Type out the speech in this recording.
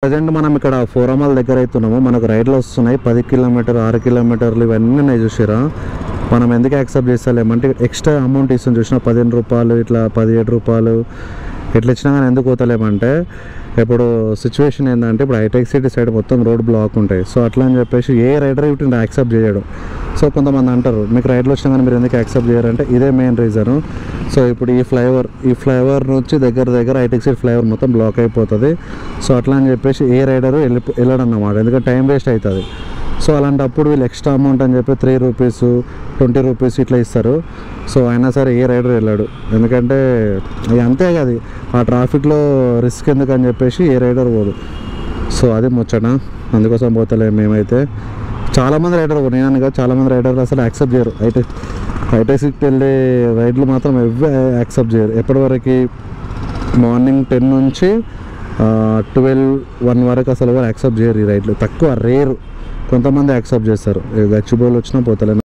Present మనం ఇక్కడ ఫోరమాల్ దగ్గర అవుతున్నాము. మనకు రైడ్లు వస్తున్నాయి 10 కిలోమీటర్ 6 కిలోమీటర్లు ఇవన్నీ ఉన్నాయి. చూసారా మనం ఎందుకు యాక్సెప్ట్ చేస్తలేమంటే ఎక్స్ట్రా అమౌంట్ ఇస్తుంది. చూసినా 15 రూపాయలు ఇట్లా 17 రూపాయలు ఇట్లా ఇచ్చినా కానీ ఎందుకు పోతలేమంటే ఇప్పుడు సిచ్యువేషన్ ఏంటంటే ఇప్పుడు హైటెక్ సిటీ సైడ్ మొత్తం రోడ్ బ్లాక్ ఉంటాయి. సో అట్లా అని చెప్పేసి ఏ రైడర్ ఇటు యాక్సెప్ట్ చేయడం. సో కొంతమంది అంటారు మీకు రైడ్లు వచ్చినా కానీ మీరు ఎందుకు యాక్సెప్ట్ చేయారంటే ఇదే మెయిన్ రీజను. సో ఇప్పుడు ఈ ఫ్లైఓవర్ నుంచి దగ్గర హైటెక్ సిటీ ఫ్లైఓవర్ మొత్తం బ్లాక్ అయిపోతుంది. సో అట్లా అని చెప్పేసి ఏ రైడరు వెళ్ళడం అన్నమాట, ఎందుకంటే టైం వేస్ట్ అవుతుంది. సో అలాంటప్పుడు వీళ్ళు ఎక్స్ట్రా అమౌంట్ అని చెప్పి 3 రూపీస్ 20 రూపీస్ ఇట్లా ఇస్తారు. సో అయినా సరే ఏ రైడర్ వెళ్ళాడు, ఎందుకంటే అది అంతే కదా, ఆ ట్రాఫిక్లో రిస్క్ ఎందుకు అని చెప్పేసి ఏ రైడర్ పోదు. సో అది ముచ్చట, అందుకోసం పోతలేము మేమైతే. చాలామంది రైడర్ నేను కాదు, చాలామంది రైడర్లు అసలు యాక్సెప్ట్ చేయరు. హైటెక్ సిటీకి వెళ్ళే రైడ్లు మాత్రం ఎవరు యాక్సెప్ట్ చేయరు. ఎప్పటివరకు మార్నింగ్ 10 నుంచి 12-1 వరకు అసలు ఎవరు యాక్సెప్ట్ చేయరు ఈ రైడ్లు. తక్కువ రేరు కొంతమంది యాక్సెప్ట్ చేస్తారు. గచ్చిబౌలి వచ్చినా పోతలేను.